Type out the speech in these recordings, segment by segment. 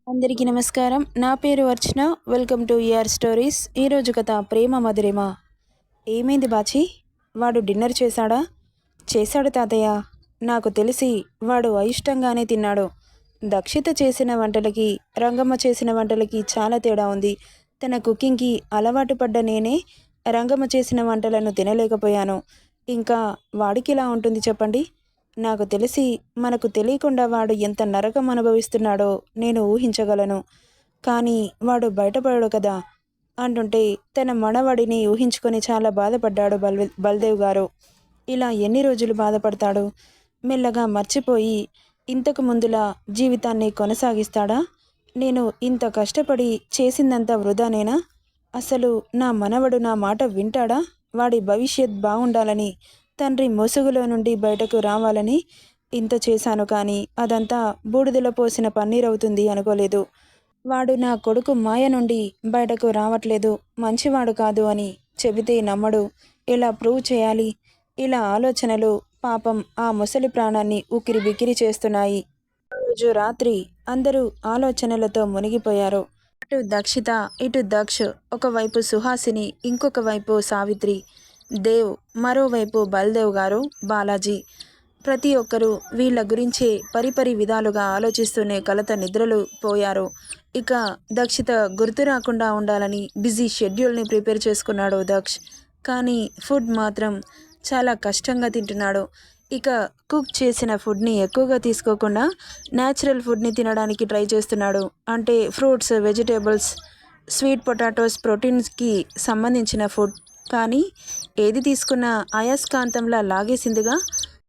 అందరికీ నమస్కారం. నా పేరు Archana. Welcome to ER stories. ఈరోజు కథ ప్రేమ మధురిమ. ఏమైంది బాచి? వాడు డిన్నర్ చేశాడా? చేశాడు తాతయ్య. నాకు తెలిసి వాడు అయిష్టంగానే తిన్నాడు. దక్షిత చేసిన వంటలకి, రంగమ్మ చేసిన వంటలకి చాలా తేడా ఉంది. తన కుకింగ్కి అలవాటు పడ్డ నేనే రంగమ్మ చేసిన వంటలను తినలేకపోయాను. ఇంకా వాడికిలా ఉంటుంది చెప్పండి. నాకు తెలిసి మనకు తెలియకుండా వాడు ఎంత నరకం అనుభవిస్తున్నాడో నేను ఊహించగలను. కానీ వాడు బయటపడడు కదా అంటుంటే తన మనవడిని ఊహించుకొని చాలా బాధపడ్డాడు బల్దేవ్ గారు. ఇలా ఎన్ని రోజులు బాధపడతాడు? మెల్లగా మర్చిపోయి ఇంతకు ముందులా జీవితాన్ని కొనసాగిస్తాడా? నేను ఇంత కష్టపడి చేసిందంతా వృధానేనా? అసలు నా మనవడు నా మాట వింటాడా? వాడి భవిష్యత్ బాగుండాలని, తండ్రి ముసుగులో నుండి బయటకు రావాలని ఇంత చేశాను, కానీ అదంతా బూడిదలో పోసిన పన్నీరవుతుంది అనుకోలేదు. వాడు నా కొడుకు మాయ నుండి బయటకు రావట్లేదు, మంచివాడు కాదు అని చెబితే నమ్మడు. ఎలా ప్రూవ్ చేయాలి? ఇలా ఆలోచనలు పాపం ఆ ముసలి ప్రాణాన్ని ఉక్కిరి బిక్కిరి చేస్తున్నాయి. రోజు రాత్రి అందరూ ఆలోచనలతో మునిగిపోయారు. అటు దక్షిత, ఇటు దక్ష్, ఒకవైపు సుహాసిని, ఇంకొక వైపు సావిత్రి, దేవ్, మరోవైపు బల్దేవ్ గారు, బాలాజీ. ప్రతి ఒక్కరూ వీళ్ళ గురించే పరిపరి విధాలుగా ఆలోచిస్తూనే కలత నిద్రలు పోయారు. ఇక దక్షిత గుర్తు రాకుండా ఉండాలని బిజీ షెడ్యూల్ని ప్రిపేర్ చేసుకున్నాడు దక్ష్. కానీ ఫుడ్ మాత్రం చాలా కష్టంగా తింటున్నాడు. ఇక కుక్ చేసిన ఫుడ్ని ఎక్కువగా తీసుకోకుండా న్యాచురల్ ఫుడ్ని తినడానికి ట్రై చేస్తున్నాడు. అంటే ఫ్రూట్స్, వెజిటేబుల్స్, స్వీట్ పొటాటోస్, ప్రోటీన్స్కి సంబంధించిన ఫుడ్. కానీ ఏది తీసుకున్నా అయస్కాంతంలా లాగేసిందిగా.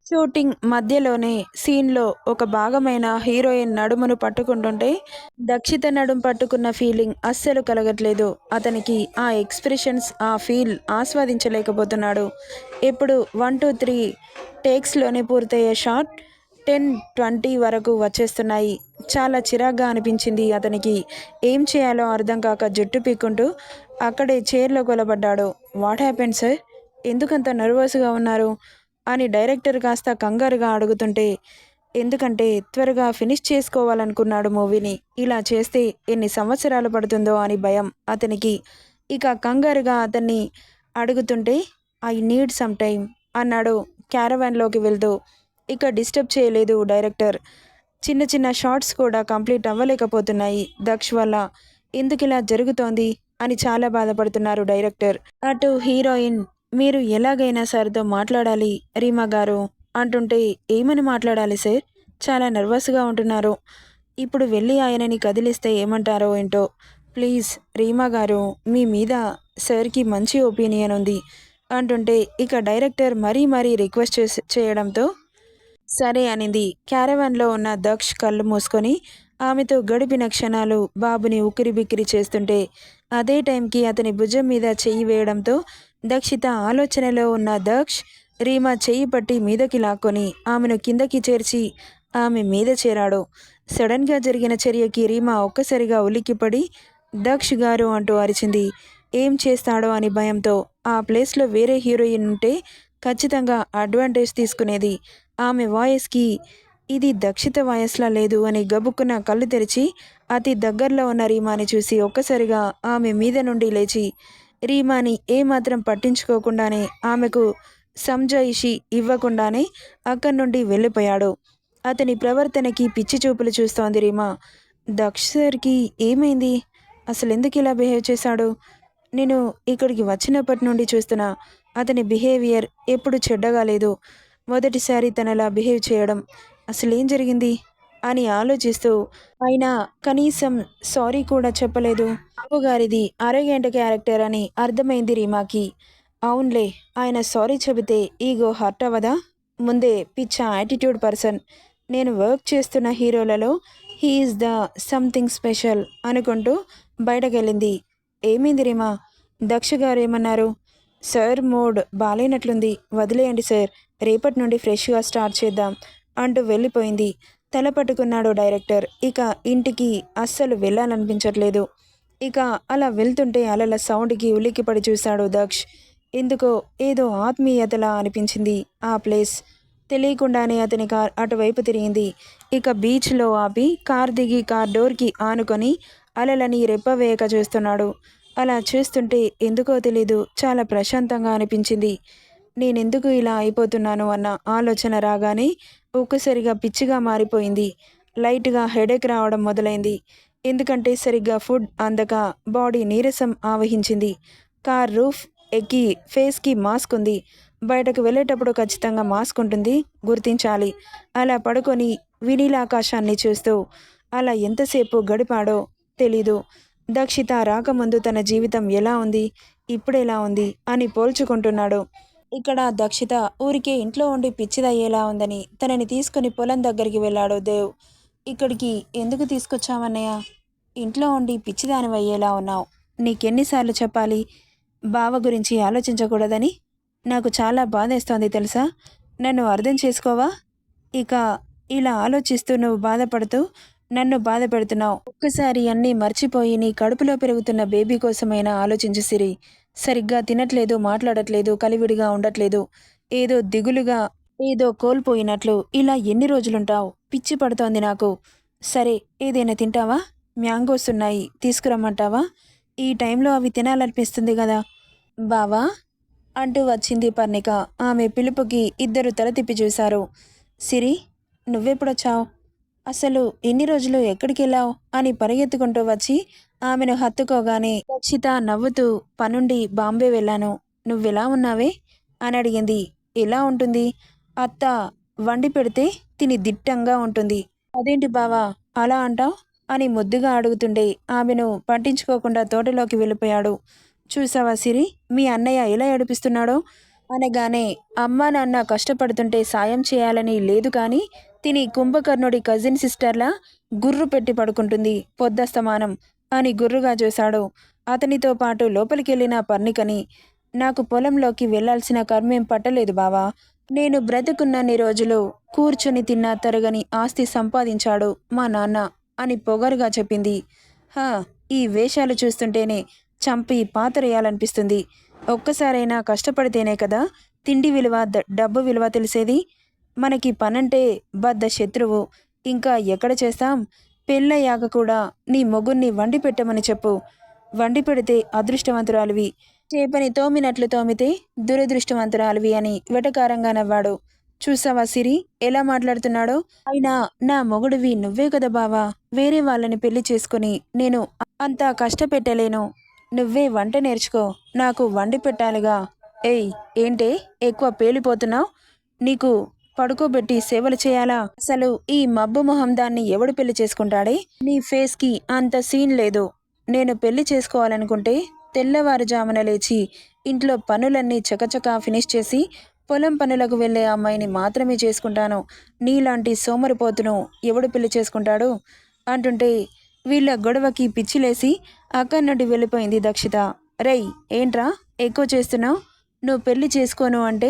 షూటింగ్ మధ్యలోనే సీన్లో ఒక భాగమైన హీరోయిన్ నడుమును పట్టుకుంటుంటే దక్షిత నడుము పట్టుకున్న ఫీలింగ్ అస్సలు కలగట్లేదు అతనికి. ఆ ఎక్స్ప్రెషన్స్, ఆ ఫీల్ ఆస్వాదించలేకపోతున్నాడు. ఎప్పుడు 1, 2, 3 టేక్స్లోనే పూర్తయ్యే షాట్ 10, 20 వరకు వచ్చేస్తున్నాయి. చాలా చిరాగ్గా అనిపించింది అతనికి. ఏం చేయాలో అర్థం కాక జుట్టు పీక్కుంటూ అక్కడే చైర్లో కొలబడ్డాడు. What happened sir? ఎందుకంత నర్వస్గా ఉన్నారు అని డైరెక్టర్ కాస్త కంగారుగా అడుగుతుంటే, ఎందుకంటే త్వరగా ఫినిష్ చేసుకోవాలనుకున్నాడు మూవీని. ఇలా చేస్తే ఎన్ని సంవత్సరాలు పడుతుందో అని భయం అతనికి. ఇక కంగారుగా అతన్ని అడుగుతుంటే, ఐ నీడ్ సమ్ టైమ్ అన్నాడు క్యారవాన్లోకి వెళ్తూ. ఇక డిస్టర్బ్ చేయలేదు డైరెక్టర్. చిన్న చిన్న షార్ట్స్ కూడా కంప్లీట్ అవ్వలేకపోతున్నాయి దక్ష్ వల్ల. ఎందుకు ఇలా జరుగుతోంది అని చాలా బాధపడుతున్నారు డైరెక్టర్. అటు హీరోయిన్, మీరు ఎలాగైనా సార్తో మాట్లాడాలి రీమా గారు అంటుంటే, ఏమని మాట్లాడాలి సార్? చాలా నర్వస్గా ఉంటున్నారు. ఇప్పుడు వెళ్ళి ఆయనని కదిలిస్తే ఏమంటారో ఏంటో. ప్లీజ్ రీమా గారు, మీ మీద సార్కి మంచి ఒపీనియన్ ఉంది అంటుంటే ఇక డైరెక్టర్ మరీ రిక్వెస్ట్ చేయడంతో సరే అనింది. క్యారవాన్లో ఉన్న దక్ష్ కళ్ళు మూసుకొని ఆమెతో గడిపిన క్షణాలు బాబుని ఉక్కిరిబిక్కిరి చేస్తుంటే అదే టైంకి అతని భుజం మీద చెయ్యి వేయడంతో దక్షిత ఆలోచనలో ఉన్న దక్ష్ రీమా చెయ్యి పట్టి మీదకి లాక్కొని ఆమెను కిందకి చేర్చి ఆమె మీద చేరాడు. సడన్గా జరిగిన చర్యకి రీమా ఒక్కసారిగా ఉలిక్కిపడి దక్ష్ గారు అంటూ అరిచింది. ఏం చేస్తాడో అని భయంతో. ఆ ప్లేస్లో వేరే హీరోయిన్ ఉంటే ఖచ్చితంగా అడ్వాంటేజ్ తీసుకునేది. ఆమె వాయిస్కి ఇది దక్షిత వాయిస్లా లేదు అని గబుక్కున కళ్ళు తెరిచి అతి దగ్గరలో ఉన్న రీమాని చూసి ఒక్కసారిగా ఆమె మీద నుండి లేచి రీమాని ఏమాత్రం పట్టించుకోకుండానే, ఆమెకు సంజాయిషి ఇవ్వకుండానే అక్కడి నుండి వెళ్ళిపోయాడు. అతని ప్రవర్తనకి పిచ్చి చూపులు చూస్తోంది రీమా. దక్ష్ సార్కి ఏమైంది? అసలు ఎందుకు ఇలా బిహేవ్ చేశాడు? నేను ఇక్కడికి వచ్చినప్పటి నుండి చూస్తున్నా అతని బిహేవియర్ ఎప్పుడు చెడ్డగా లేదు. మొదటిసారి తనలా బిహేవ్ చేయడం. అసలేం జరిగింది అని ఆలోచిస్తూ, అయినా కనీసం సారీ కూడా చెప్పలేదు. బాబుగారిది అరగంట క్యారెక్టర్ అని అర్థమైంది రీమాకి. అవునులే, ఆయన సారీ చెబితే ఈగో హర్ట్ అవ్వదా? ముందే పిచ్చ యాటిట్యూడ్ పర్సన్. నేను వర్క్ చేస్తున్న హీరోలలో హీఈస్ ద సంథింగ్ స్పెషల్ అనుకుంటూ బయటకెళ్ళింది. ఏమైంది రీమా? దక్ష గారు ఏమన్నారు? సార్ మూడ్ బాలేనట్లుంది, వదిలేయండి సార్, రేపటి నుండి ఫ్రెష్గా స్టార్ట్ చేద్దాం అంటూ వెళ్ళిపోయింది. తల పట్టుకున్నాడు డైరెక్టర్. ఇక ఇంటికి అస్సలు వెళ్ళాలనిపించట్లేదు. ఇక అలా వెళ్తుంటే అలల సౌండ్కి ఉలిక్కిపడి చూశాడు దక్ష్. ఎందుకో ఏదో ఆత్మీయతలా అనిపించింది ఆ ప్లేస్. తెలియకుండానే అతని కార్ అటువైపు తిరిగింది. ఇక బీచ్లో ఆపి కార్ దిగి కార్ డోర్కి ఆనుకొని అలలని రెప్పవేయక చూస్తున్నాడు. అలా చూస్తుంటే ఎందుకో తెలీదు చాలా ప్రశాంతంగా అనిపించింది. నేనెందుకు ఇలా అయిపోతున్నాను అన్న ఆలోచన రాగానే ఒక్కసారిగా పిచ్చిగా మారిపోయింది. లైట్‌గా హెడేక్ రావడం మొదలైంది. ఎందుకంటే సరిగ్గా ఫుడ్ అందక బాడీ నీరసం ఆవహించింది. కార్ రూఫ్ ఎక్కి ఫేస్‌కి మాస్క్ ఉంది. బయటకు వెళ్ళేటప్పుడు ఖచ్చితంగా మాస్క్ ఉంటుంది. గుర్తించాలి. అలా పడుకొని వినీలాకాశాన్ని చూస్తూ అలా ఎంతసేపు గడిపాడో తెలీదు. దక్షిత రాకముందు తన జీవితం ఎలా ఉంది? ఇప్పుడెలా ఉంది? అని పోల్చుకుంటున్నాడు. ఇక్కడ దక్షిత ఊరికే ఇంట్లో ఉండి పిచ్చిదయ్యేలా ఉందని తనని తీసుకుని పొలం దగ్గరికి వెళ్ళాడు దేవ్. ఇక్కడికి ఎందుకు తీసుకొచ్చావన్నయ్య? ఇంట్లో ఉండి పిచ్చిదానివయ్యేలా ఉన్నావు. నీకెన్నిసార్లు చెప్పాలి బావ గురించి ఆలోచించకూడదని? నాకు చాలా బాధేస్తోంది తెలుసా? నన్ను అర్థం చేసుకోవా? ఇక ఇలా ఆలోచిస్తూ నువ్వు బాధపడుతూ నన్ను బాధ పెడుతున్నావు. ఒక్కసారి అన్నీ మర్చిపోయి నీ కడుపులో పెరుగుతున్న బేబీ కోసమైనా ఆలోచించు సిరి. సరిగ్గా తినట్లేదు, మాట్లాడట్లేదు, కలివిడిగా ఉండట్లేదు. ఏదో దిగులుగా, ఏదో కోల్పోయినట్లు ఇలా ఎన్ని రోజులుంటావు? పిచ్చి పడుతోంది నాకు. సరే, ఏదైనా తింటావా? మ్యాంగోస్ ఉన్నాయి, తీసుకురమ్మంటావా? ఈ టైంలో అవి తినాలనిపిస్తుంది కదా. బావా అంటూ వచ్చింది పర్ణిక. ఆమె పిలుపుకి ఇద్దరు తల తిప్పి చూశారు. సిరి, నువ్వెప్పుడొచ్చావు? అసలు ఇన్ని రోజులు ఎక్కడికెళ్ళావు? అని పరిగెత్తుకుంటూ వచ్చి ఆమెను హత్తుకోగానే రక్షిత నవ్వుతూ పనుండి బాంబే వెళ్ళాను. నువ్వెలా ఉన్నావే? అని అడిగింది. ఎలా ఉంటుంది? అత్త వండి పెడితే తిని దిట్టంగా ఉంటుంది. అదేంటి బావా అలా అంటావ్? అని ముద్దుగా అడుగుతుండే ఆమెను పట్టించుకోకుండా తోటలోకి వెళ్ళిపోయాడు. చూసావా సిరి, మీ అన్నయ్య ఎలా ఏడిపిస్తున్నాడో? అనగానే అమ్మా నాన్న కష్టపడుతుంటే సాయం చేయాలని లేదు కానీ తిని కుంభకర్ణుడి కజిన్ సిస్టర్లా గుర్రు పెట్టి పడుకుంటుంది పొద్దస్తమానం అని గుర్రుగా చూశాడు. అతనితో పాటు లోపలికెళ్ళిన పర్ణికని, నాకు పొలంలోకి వెళ్లాల్సిన కర్మేం పట్టలేదు బావా. నేను బ్రతుకున్నన్ని రోజులు కూర్చుని తిన్నా తరగని ఆస్తి సంపాదించాడు మా నాన్న అని పొగరుగా చెప్పింది. హా, ఈ వేషాలు చూస్తుంటేనే చంపి పాతరేయాలనిపిస్తుంది. ఒక్కసారైనా కష్టపడితేనే కదా తిండి విలువ, డబ్బు విలువ తెలిసేది. మనకి పనంటే బద్ద శత్రువు. ఇంకా ఎక్కడ చేస్తాం? పెళ్ళయ్యాక కూడా నీ మొగుణ్ణి వండి పెట్టమని చెప్పు. వండి పెడితే అదృష్టవంతురాలివి, చేపని తోమినట్లు తోమితే దురదృష్టవంతురాలివి అని వెటకారంగా నవ్వాడు. చూసావా సిరి ఎలా మాట్లాడుతున్నాడో? అయినా నా మొగుడివి నువ్వే కదా బావా. వేరే వాళ్ళని పెళ్లి చేసుకుని నేను అంతా కష్టపెట్టలేను. నువ్వే వంట నేర్చుకో, నాకు వండి పెట్టాలిగా. ఏయ్, ఏంటే ఎక్కువ పేలిపోతున్నావు? నీకు పడుకోబెట్టి సేవలు చేయాలా? అసలు ఈ మబ్బు మొహం దాన్ని ఎవడు పెళ్లి చేసుకుంటాడే? నీ ఫేస్కి అంత సీన్ లేదు. నేను పెళ్లి చేసుకోవాలనుకుంటే తెల్లవారుజామున లేచి ఇంట్లో పనులన్నీ చకచకా ఫినిష్ చేసి పొలం పనులకు వెళ్ళే అమ్మాయిని మాత్రమే చేసుకుంటాను. నీలాంటి సోమరిపోతును ఎవడు పెళ్లి చేసుకుంటాడు? అంటుంటే వీళ్ళ గొడవకి పిచ్చిలేసి అక్కడి నుండి వెళ్ళిపోయింది దక్షిత. రేయ్, ఏంట్రా ఎక్కువ చేస్తున్నావు? నువ్వు పెళ్లి చేసుకోను అంటే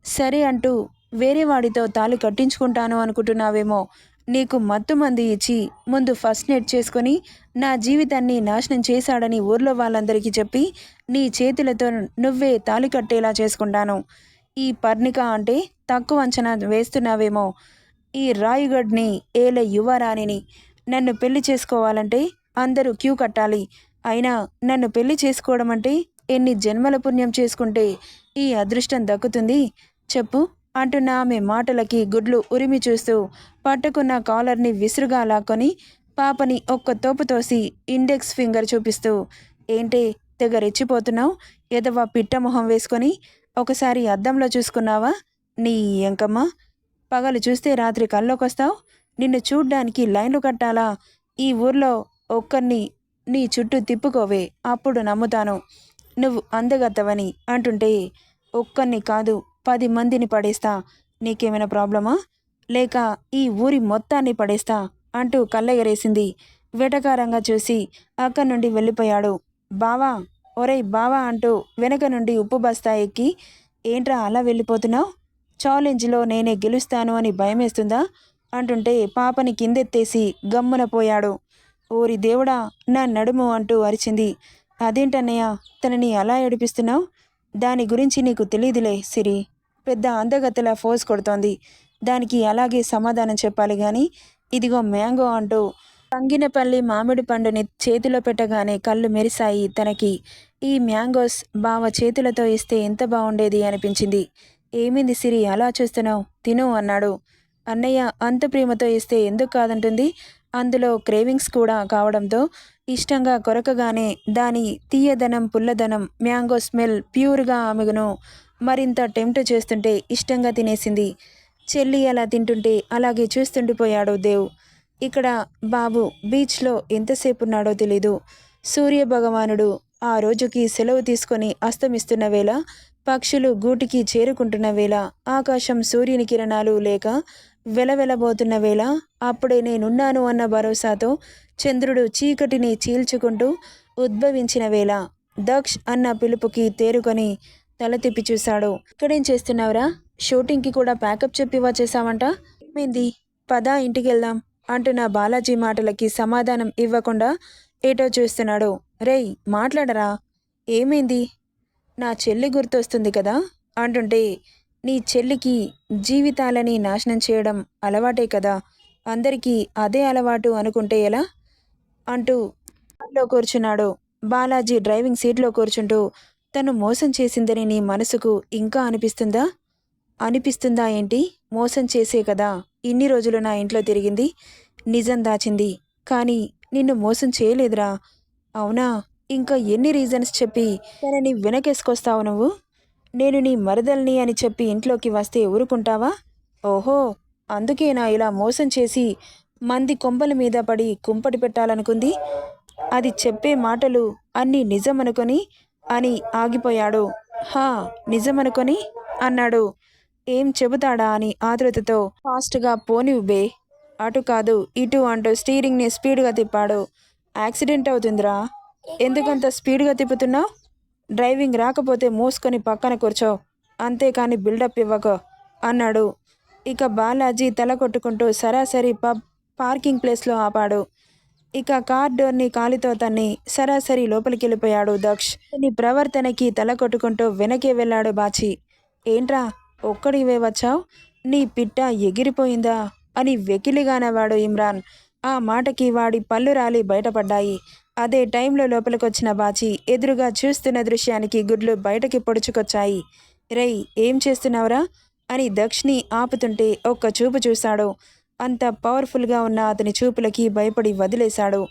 సరే అంటూ వేరే వాడితో తాళి కట్టించుకుంటాను అనుకుంటున్నావేమో. నీకు మత్తు మంది ఇచ్చి ముందు ఫస్ట్ నైట్ చేసుకొని నా జీవితాన్ని నాశనం చేశాడని ఊర్లో వాళ్ళందరికీ చెప్పి నీ చేతులతో నువ్వే తాళి కట్టేలా చేసుకుంటాను. ఈ పర్ణిక అంటే తక్కువ అంచనా వేస్తున్నావేమో. ఈ రాయుగఢ్ని ఏలే యువరాణిని. నన్ను పెళ్లి చేసుకోవాలంటే అందరూ క్యూ కట్టాలి. అయినా నన్ను పెళ్లి చేసుకోవడం అంటే ఎన్ని జన్మల పుణ్యం చేసుకుంటే ఈ అదృష్టం దక్కుతుంది చెప్పు అంటున్న ఆమె మాటలకి గుడ్లు ఉరిమి చూస్తూ పట్టుకున్న కాలర్ని విసురుగా లాక్కొని పాపని ఒక్క తోపు తోసి ఇండెక్స్ ఫింగర్ చూపిస్తూ, ఏంటే తెగ రెచ్చిపోతున్నావు? ఎదవ పిట్ట మొహం వేసుకొని ఒకసారి అద్దంలో చూసుకున్నావా? నీ ఎంకమ్మ, పగలు చూస్తే రాత్రి కల్లోకొస్తావు. నిన్ను చూడ్డానికి లైన్లు కట్టాలా? ఈ ఊర్లో ఒక్కరిని నీ చుట్టూ తిప్పుకోవే, అప్పుడు నమ్ముతాను నువ్వు అందగత్తవని. అంటుంటే ఒక్కరిని కాదు 10 మందిని పడేస్తా. నీకేమైనా ప్రాబ్లమా? లేక ఈ ఊరి మొత్తాన్ని పడేస్తా అంటూ కళ్ళెగరేసింది. వెటకారంగా చూసి అక్కడి నుండి వెళ్ళిపోయాడు. బావా, ఒరేయ్ బావా అంటూ వెనక నుండి ఉప్పు బస్తా ఎక్కి, ఏంట్రా అలా వెళ్ళిపోతున్నావు? ఛాలెంజ్లో నేనే గెలుస్తాను అని భయమేస్తుందా? అంటుంటే పాపని కిందెత్తేసి గమ్మున పోయాడు. ఓరి దేవుడా, నా నడుము అంటూ అరిచింది. అదేంటన్నయ్య తనని అలా ఏడిపిస్తున్నావు? దాని గురించి నీకు తెలీదులే సిరి. పెద్ద అందగత్తెలా ఫోజ్ కొడుతోంది. దానికి అలాగే సమాధానం చెప్పాలి కానీ ఇదిగో మ్యాంగో అంటూ పంగినపల్లి మామిడి పండుని చేతిలో పెట్టగానే కళ్ళు మెరిశాయి తనకి. ఈ మ్యాంగోస్ బావ చేతులతో ఇస్తే ఎంత బాగుండేది అనిపించింది. ఏమింది సిరి అలా చూస్తున్నావు, తిను అన్నాడు. అన్నయ్య అంత ప్రేమతో ఇస్తే ఎందుకు కాదంటుంది. అందులో క్రేవింగ్స్ కూడా కావడంతో ఇష్టంగా కొరకగానే దాని తీయదనం పుల్లదనం మ్యాంగో స్మెల్ ప్యూర్గా ఆమెను మరింత టెంప్ట్ చేస్తుంటే ఇష్టంగా తినేసింది. చెల్లి అలా తింటుంటే అలాగే చూస్తుండిపోయాడు దేవ్. ఇక్కడ బాబు బీచ్లో ఎంతసేపు ఉన్నాడో తెలీదు. సూర్యభగవానుడు ఆ రోజుకి సెలవు తీసుకొని అస్తమిస్తున్న వేళ, పక్షులు గూటికి చేరుకుంటున్న వేళ, ఆకాశం సూర్యుని కిరణాలు లేక వెలవెలబోతున్న వేళ, అప్పుడే నేనున్నాను అన్న భరోసాతో చంద్రుడు చీకటిని చీల్చుకుంటూ ఉద్భవించిన వేళ, దక్ష్ అన్న పిలుపుకి తేరుకొని తల తిప్పి చూశాడు. ఇక్కడేం చేస్తున్నావురా? షూటింగ్కి కూడా ప్యాకప్ చెప్పి వచ్చేసావంట. ఏమైంది? పదా ఇంటికి వెళ్దాం అంటున్న బాలాజీ మాటలకి సమాధానం ఇవ్వకుండా ఏటో చూస్తున్నాడు. రేయ్ మాట్లాడరా, ఏమైంది? నా చెల్లి గుర్తొస్తుంది కదా అంటుంటే, నీ చెల్లికి జీవితాలని నాశనం చేయడం అలవాటే కదా, అందరికీ అదే అలవాటు అనుకుంటే ఎలా అంటూ కార్లో కూర్చున్నాడు. బాలాజీ డ్రైవింగ్ సీట్లో కూర్చుంటూ, తను మోసం చేసిందని నీ మనసుకు ఇంకా అనిపిస్తుందా ఏంటి? మోసం చేసే కదా ఇన్ని రోజులు నా ఇంట్లో తిరిగింది, నిజం దాచింది, కానీ నిన్ను మోసం చేయలేదురా. అవునా? ఇంకా ఎన్ని రీజన్స్ చెప్పి తనని వెనకేసుకొస్తావు నువ్వు? నేను నీ మరదల్ని అని చెప్పి ఇంట్లోకి వస్తే ఊరుకుంటావా? ఓహో, అందుకేనా ఇలా మోసం చేసి మంది కొంపల మీద పడి కుంపటి పెట్టాలనుకుంది? అది చెప్పే మాటలు అన్నీ నిజమనుకొని అని ఆగిపోయాడు. హా, నిజమనుకొని అన్నాడు. ఏం చెబుతాడా అని ఆతృతతో ఫాస్ట్గా పోనివ్వే, అటు కాదు ఇటు అంటూ స్టీరింగ్ని స్పీడ్గా తిప్పాడు. యాక్సిడెంట్ అవుతుందిరా, ఎందుకంత స్పీడ్గా తిప్పుతున్నావు? డ్రైవింగ్ రాకపోతే మూసుకొని పక్కన కూర్చో, అంతేకాని బిల్డప్ ఇవ్వకో అన్నాడు. ఇక బాలాజీ తల కొట్టుకుంటూ సరాసరి పబ్ పార్కింగ్ ప్లేస్లో ఆపాడు. ఇక కార్ డోర్ని కాలితో తన్ని సరాసరి లోపలికి వెళ్ళిపోయాడు దక్ష్. నీ ప్రవర్తనకి తల కొట్టుకుంటూ వెనకే వెళ్ళాడు బాచి. ఏంట్రా ఒక్కడివే వచ్చావు, నీ పిట్ట ఎగిరిపోయిందా అని వెకిలిగా నవ్వాడు ఇమ్రాన్. ఆ మాటకి వాడి పళ్ళు రాలి బయటపడ్డాయి. అదే టైంలో లోపలికొచ్చిన బాచి ఎదురుగా చూస్తున్న దృశ్యానికి గుడ్లు బయటకి పొడుచుకొచ్చాయి. రేయ్ ఏం చేస్తున్నావురా అని దక్షిని ఆపుతుంటే ఒక్క చూపు చూశాడు. అంత పవర్ఫుల్గా ఉన్న అతని చూపులకి భయపడి వదిలేశాడు.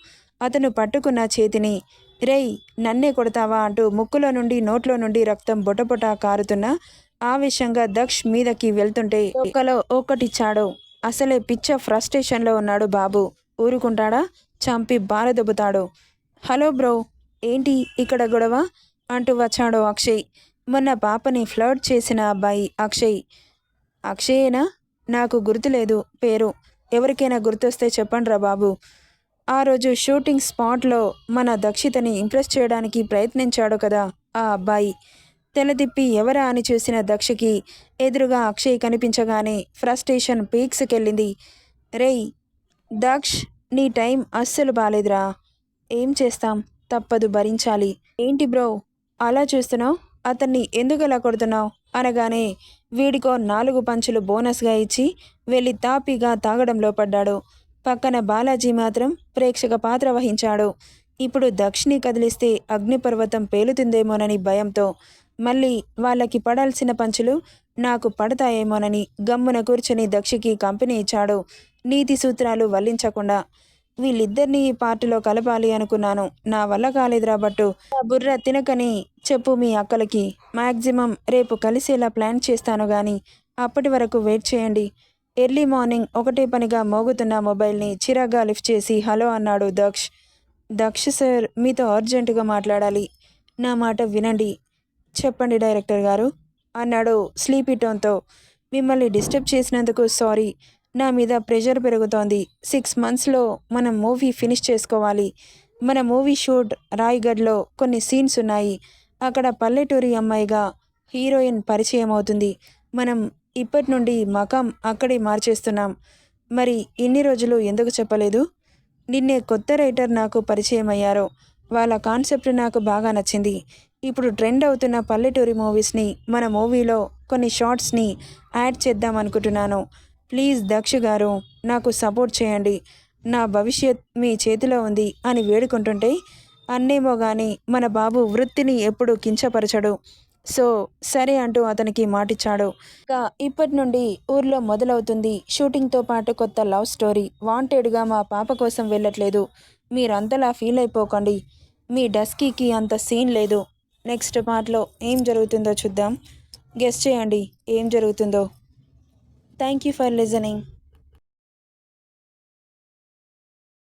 అతను పట్టుకున్న చేతిని, రేయ్ నన్నే కొడతావా అంటూ ముక్కులో నుండి నోట్లో నుండి రక్తం బొటబొట కారుతున్న ఆవేశంగా దక్ష్ మీదకి వెళ్తుంటే ఒక్కలో ఒక్కటిచ్చాడు. అసలే పిచ్చ ఫ్రస్ట్రేషన్లో ఉన్నాడు బాబు. ఊరుకుంటాడా? చంపి బారదొబ్బుతాడు. హలో బ్రో, ఏంటి ఇక్కడ గొడవ అంటూ వచ్చాడు అక్షయ్. మొన్న పాపని ఫ్లర్ట్ చేసిన అబ్బాయి అక్షయ్. అక్షయేనా? నాకు గుర్తులేదు పేరు, ఎవరికైనా గుర్తొస్తే చెప్పండిరా బాబు. ఆ రోజు షూటింగ్ స్పాట్లో మన దక్షితని ఇంప్రెస్ చేయడానికి ప్రయత్నించాడు కదా ఆ అబ్బాయి. తెలదిప్పి ఎవరా అని చూసిన దక్షకి ఎదురుగా అక్షయ్ కనిపించగానే ఫ్రస్ట్రేషన్ పీక్స్కెళ్ళింది. రేయ్ దక్ష్, నీ టైం అస్సలు బాలేదురా. ఏం చేస్తాం, తప్పదు, భరించాలి. ఏంటి బ్రో అలా చూస్తున్నావు, అతన్ని ఎందుకు అలా కొడుతున్నావు అనగానే వీడికో 4 పంచులు బోనస్గా ఇచ్చి వెళ్ళి తాపీగా తాగడంలో పడ్డాడు. పక్కన బాలాజీ మాత్రం ప్రేక్షక పాత్ర వహించాడు. ఇప్పుడు దక్షిణి కదిలిస్తే అగ్నిపర్వతం పేలుతుందేమోనని భయంతో, మళ్ళీ వాళ్ళకి పడాల్సిన పంచులు నాకు పడతాయేమోనని గమ్మున కూర్చొని దక్షికి కంపెనీ ఇచ్చాడు. నీతి సూత్రాలు వల్లించకుండా. వీళ్ళిద్దరినీ ఈ పార్టీలో కలపాలి అనుకున్నాను, నా వల్ల కాలేదురా బట్టు. బుర్ర తినకని చెప్పు మీ అక్కలకి. మ్యాక్సిమం రేపు కలిసేలా ప్లాన్ చేస్తాను గాని అప్పటి వరకు వెయిట్ చేయండి. ఎర్లీ మార్నింగ్ ఒకటే పనిగా మోగుతున్న మొబైల్ని చిరాగ్గా లిఫ్ట్ చేసి హలో అన్నాడు దక్ష్. దక్ష్ సార్, మీతో అర్జెంటుగా మాట్లాడాలి, నా మాట వినండి. చెప్పండి డైరెక్టర్ గారు అన్నాడు స్లీపీ టోన్తో. మిమ్మల్ని డిస్టర్బ్ చేసినందుకు సారీ, నా మీద ప్రెషర్ పెరుగుతోంది. 6 monthsలో మనం మూవీ ఫినిష్ చేసుకోవాలి. మన మూవీ షూట్ రాయ్గఢ్లో కొన్ని సీన్స్ ఉన్నాయి. అక్కడ పల్లెటూరి అమ్మాయిగా హీరోయిన్ పరిచయం అవుతుంది. మనం ఇప్పటి నుండి మకాం అక్కడే మార్చేస్తున్నాం. మరి ఇన్ని రోజులు ఎందుకు చెప్పలేదు? నిన్నే కొత్త రైటర్ నాకు పరిచయం అయ్యారు. వాళ్ళ కాన్సెప్ట్ నాకు బాగా నచ్చింది. ఇప్పుడు ట్రెండ్ అవుతున్న పల్లెటూరి మూవీస్ని మన మూవీలో కొన్ని షార్ట్స్ని యాడ్ చేద్దాం అనుకుంటున్నాను. ప్లీజ్ దక్ష గారు, నాకు సపోర్ట్ చేయండి, నా భవిష్యత్ మీ చేతిలో ఉంది అని వేడుకుంటుంటే, అన్నేమో కానీ మన బాబు వృత్తిని ఎప్పుడు కించపరచడు. సో సరే అంటూ అతనికి మాటిచ్చాడు. ఇక ఇప్పటి నుండి ఊర్లో మొదలవుతుంది షూటింగ్తో పాటు కొత్త లవ్ స్టోరీ. వాంటెడ్గా మా పాప కోసం వెళ్ళట్లేదు, మీరంతలా ఫీల్ అయిపోకండి, మీ డస్కీకి అంత సీన్ లేదు. నెక్స్ట్ పార్ట్లో ఏం జరుగుతుందో చూద్దాం. గెస్ చేయండి ఏం జరుగుతుందో. Thank you for listening.